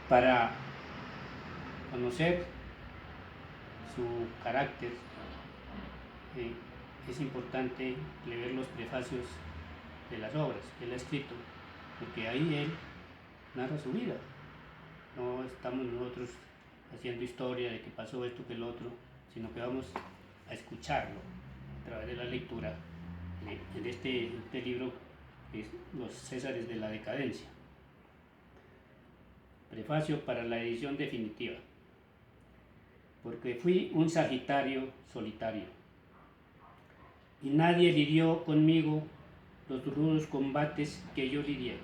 Para conocer su carácter, eh, es importante leer los prefacios de las obras que él ha escrito, porque ahí él narra su vida. No estamos nosotros haciendo historia de que pasó esto que el otro, sino que vamos a escucharlo a través de la lectura en este libro que es Los Césares de la Decadencia. Prefacio para la edición definitiva. Porque fui un Sagitario solitario, y nadie lidió conmigo los rudos combates que yo lidié,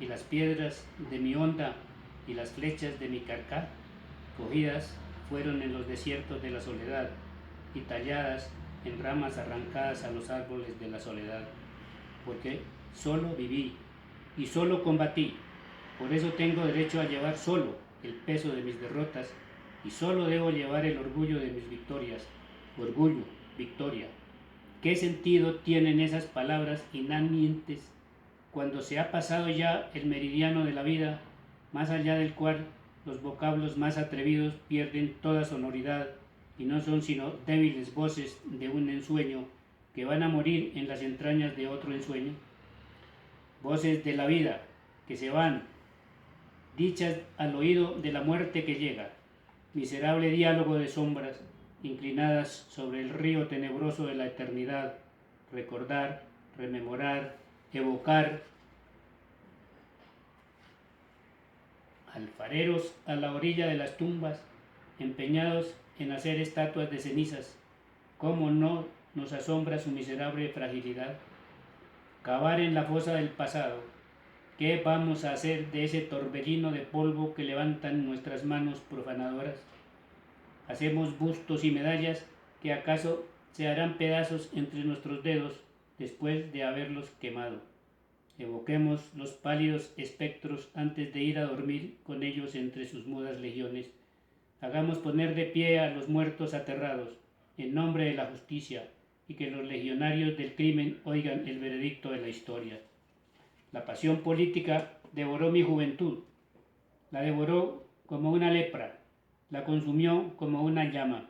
y las piedras de mi honda y las flechas de mi carcaj cogidas fueron en los desiertos de la soledad y talladas en ramas arrancadas a los árboles de la soledad, porque solo viví y solo combatí. Por eso tengo derecho a llevar solo el peso de mis derrotas y solo debo llevar el orgullo de mis victorias. Orgullo, victoria. ¿Qué sentido tienen esas palabras inanientes cuando se ha pasado ya el meridiano de la vida, más allá del cual los vocablos más atrevidos pierden toda sonoridad y no son sino débiles voces de un ensueño que van a morir en las entrañas de otro ensueño? Voces de la vida que se van, dichas al oído de la muerte que llega, miserable diálogo de sombras inclinadas sobre el río tenebroso de la eternidad, recordar, rememorar, evocar, alfareros a la orilla de las tumbas, empeñados en hacer estatuas de cenizas. ¿Cómo no nos asombra su miserable fragilidad? Cavar en la fosa del pasado. ¿Qué vamos a hacer de ese torbellino de polvo que levantan nuestras manos profanadoras? Hacemos bustos y medallas que acaso se harán pedazos entre nuestros dedos después de haberlos quemado. Evoquemos los pálidos espectros antes de ir a dormir con ellos entre sus mudas legiones. Hagamos poner de pie a los muertos aterrados, en nombre de la justicia, y que los legionarios del crimen oigan el veredicto de la historia. La pasión política devoró mi juventud, la devoró como una lepra, la consumió como una llama.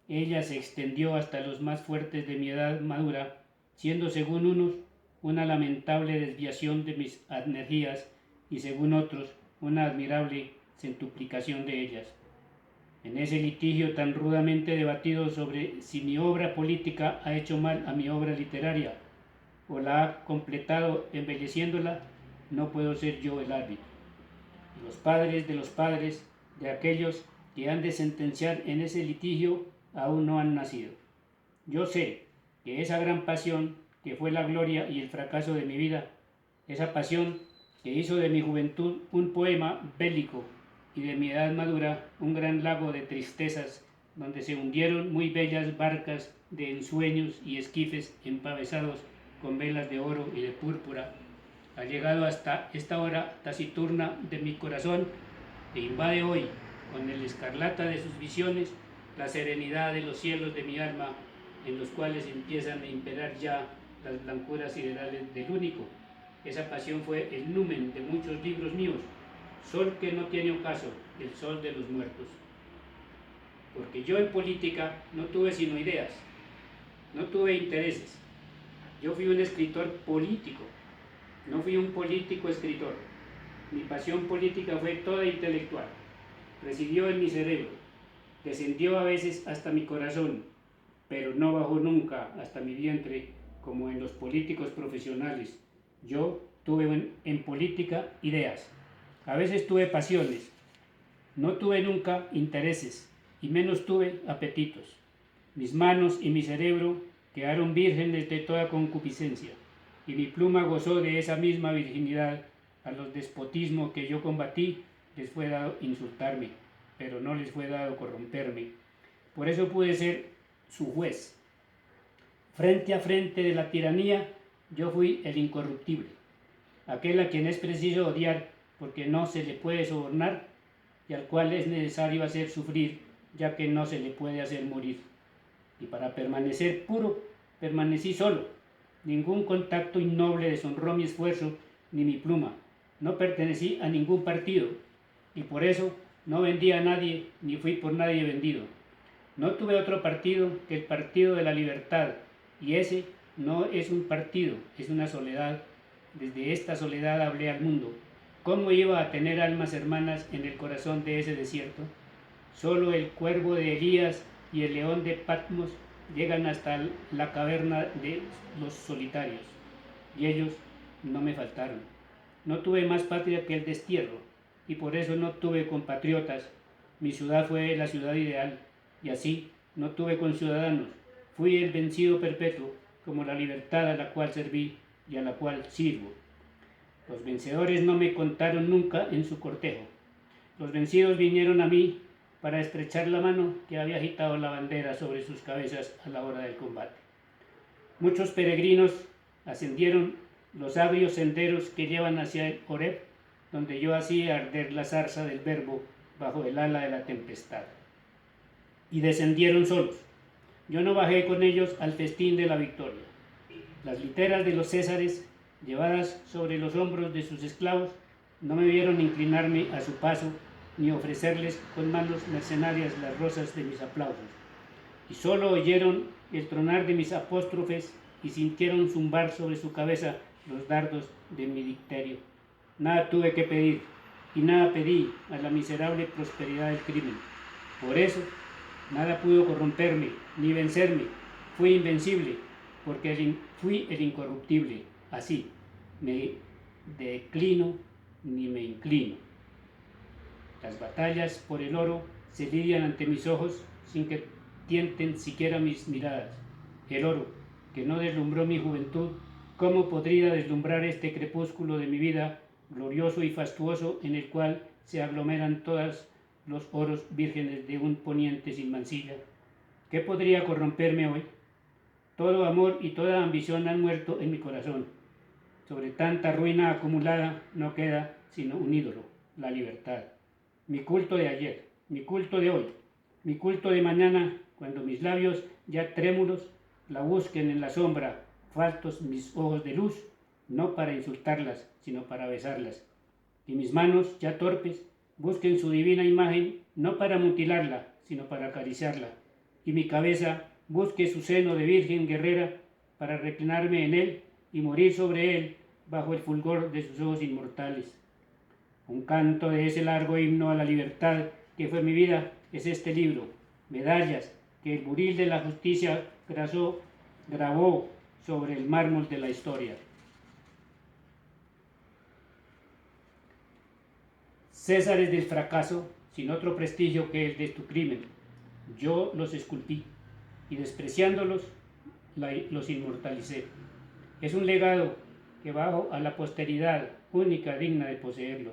Ella se extendió hasta los más fuertes de mi edad madura, siendo según unos una lamentable desviación de mis energías y según otros una admirable centuplicación de ellas. En ese litigio tan rudamente debatido sobre si mi obra política ha hecho mal a mi obra literaria o la ha completado embelleciéndola, no puedo ser yo el árbitro. Los padres de aquellos que han de sentenciar en ese litigio aún no han nacido. Yo sé que esa gran pasión que fue la gloria y el fracaso de mi vida, esa pasión que hizo de mi juventud un poema bélico y de mi edad madura un gran lago de tristezas donde se hundieron muy bellas barcas de ensueños y esquifes empavesados con velas de oro y de púrpura, ha llegado hasta esta hora taciturna de mi corazón e invade hoy, con el escarlata de sus visiones, la serenidad de los cielos de mi alma, en los cuales empiezan a imperar ya las blancuras siderales del único. Esa pasión fue el numen de muchos libros míos, sol que no tiene ocaso, el sol de los muertos. Porque yo en política no tuve sino ideas, no tuve intereses. Yo fui un escritor político, no fui un político escritor. Mi pasión política fue toda intelectual, residió en mi cerebro, descendió a veces hasta mi corazón, pero no bajó nunca hasta mi vientre como en los políticos profesionales. Yo tuve en política ideas, a veces tuve pasiones, no tuve nunca intereses y menos tuve apetitos. Mis manos y mi cerebro quedaron vírgenes de toda concupiscencia y mi pluma gozó de esa misma virginidad. A los despotismos que yo combatí les fue dado insultarme, pero no les fue dado corromperme. Por eso pude ser su juez. Frente a frente de la tiranía, yo fui el incorruptible, aquel a quien es preciso odiar porque no se le puede sobornar y al cual es necesario hacer sufrir, ya que no se le puede hacer morir. Y para permanecer puro, permanecí solo. Ningún contacto innoble deshonró mi esfuerzo ni mi pluma. No pertenecí a ningún partido. y por eso no vendí a nadie ni fui por nadie vendido. No tuve otro partido que el partido de la libertad, y ese no es un partido, es una soledad. Desde esta soledad hablé al mundo. ¿Cómo iba a tener almas hermanas en el corazón de ese desierto? Solo el cuervo de Elías y el león de Patmos llegan hasta la caverna de los solitarios, y ellos no me faltaron. No tuve más patria que el destierro, y por eso no tuve compatriotas. Mi ciudad fue la ciudad ideal, y así no tuve conciudadanos. Fui el vencido perpetuo, como la libertad a la cual serví y a la cual sirvo. Los vencedores no me contaron nunca en su cortejo. Los vencidos vinieron a mí para estrechar la mano que había agitado la bandera sobre sus cabezas a la hora del combate. Muchos peregrinos ascendieron los agrios senderos que llevan hacia el Horeb, donde yo hacía arder la zarza del verbo bajo el ala de la tempestad. Y descendieron solos. Yo no bajé con ellos al festín de la victoria. Las literas de los césares, llevadas sobre los hombros de sus esclavos, no me vieron inclinarme a su paso, ni ofrecerles con manos mercenarias las rosas de mis aplausos. Y solo oyeron el tronar de mis apóstrofes y sintieron zumbar sobre su cabeza los dardos de mi dicterio. Nada tuve que pedir, y nada pedí a la miserable prosperidad del crimen. Por eso, nada pudo corromperme, ni vencerme. Fui invencible, porque fui el incorruptible. Así, me declino ni me inclino. Las batallas por el oro se lidian ante mis ojos sin que tienten siquiera mis miradas. El oro, que no deslumbró mi juventud, ¿cómo podría deslumbrar este crepúsculo de mi vida, glorioso y fastuoso, en el cual se aglomeran todos los oros vírgenes de un poniente sin mancilla? ¿Qué podría corromperme hoy? Todo amor y toda ambición han muerto en mi corazón. Sobre tanta ruina acumulada no queda sino un ídolo, la libertad. Mi culto de ayer, mi culto de hoy, mi culto de mañana, cuando mis labios ya trémulos la busquen en la sombra, faltos mis ojos de luz, no para insultarlas, sino para besarlas. Y mis manos ya torpes busquen su divina imagen, no para mutilarla, sino para acariciarla. Y mi cabeza busque su seno de virgen guerrera para reclinarme en él y morir sobre él bajo el fulgor de sus ojos inmortales. Un canto de ese largo himno a la libertad que fue mi vida es este libro, medallas que el buril de la justicia grabó sobre el mármol de la historia. Césares del fracaso, sin otro prestigio que el de tu crimen, yo los esculpí y despreciándolos los inmortalicé. Es un legado que bajo a la posteridad única digna de poseerlo.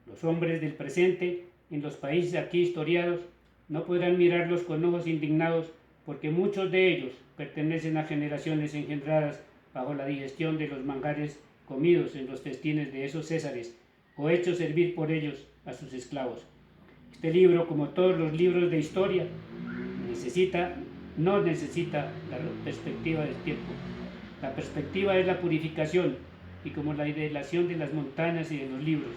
Los hombres del presente, en los países aquí historiados, no podrán mirarlos con ojos indignados porque muchos de ellos pertenecen a generaciones engendradas bajo la digestión de los manjares comidos en los festines de esos césares o hechos servir por ellos a sus esclavos. Este libro, como todos los libros de historia, no necesita la perspectiva del tiempo. La perspectiva es la purificación y como la ideación de las montañas y de los libros,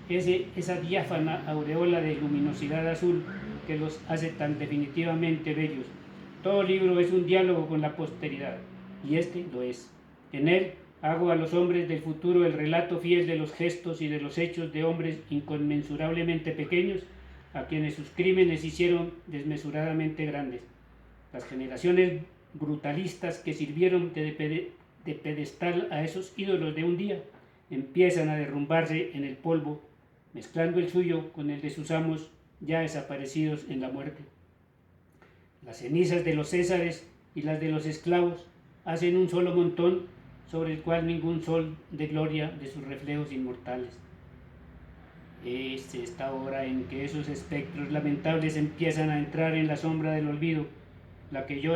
esa diáfana aureola de luminosidad azul que los hace tan definitivamente bellos. Todo libro es un diálogo con la posteridad, y este lo es. En él hago a los hombres del futuro el relato fiel de los gestos y de los hechos de hombres inconmensurablemente pequeños, a quienes sus crímenes hicieron desmesuradamente grandes. Las generaciones brutalistas que sirvieron de pedestal a esos ídolos de un día empiezan a derrumbarse en el polvo, mezclando el suyo con el de sus amos ya desaparecidos en la muerte. Las cenizas de los césares y las de los esclavos hacen un solo montón sobre el cual ningún sol de gloria de sus reflejos inmortales. Es esta hora en que esos espectros lamentables empiezan a entrar en la sombra del olvido, la que yo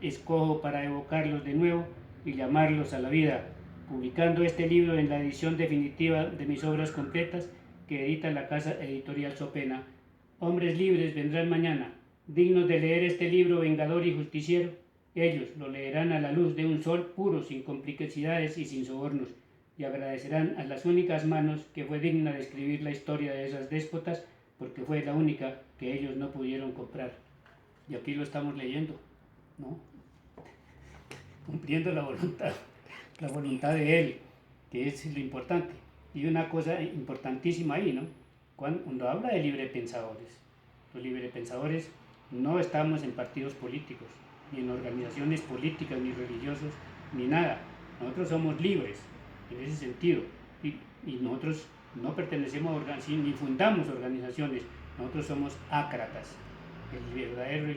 escojo para evocarlos de nuevo y llamarlos a la vida, publicando este libro en la edición definitiva de mis obras completas que edita la casa editorial Sopena. Hombres libres vendrán mañana, dignos de leer este libro vengador y justiciero. Ellos lo leerán a la luz de un sol puro, sin complicidades y sin sobornos, y agradecerán a las únicas manos que fue digna de escribir la historia de esas déspotas, porque fue la única que ellos no pudieron comprar. Y aquí lo estamos leyendo, ¿no? Cumpliendo la voluntad de Él, que es lo importante. Y una cosa importantísima ahí, ¿no? Cuando habla de librepensadores, los librepensadores no estamos en partidos políticos, ni en organizaciones políticas, ni religiosos, ni nada. Nosotros somos libres en ese sentido. Y nosotros no pertenecemos a organizaciones, ni fundamos organizaciones. Nosotros somos ácratas. El verdadero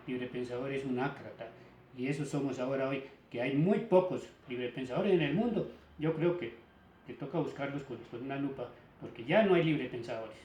librepensador es un ácrata. Y eso somos ahora hoy, que hay muy pocos librepensadores en el mundo. Yo creo que toca buscarlos con una lupa, porque ya no hay librepensadores.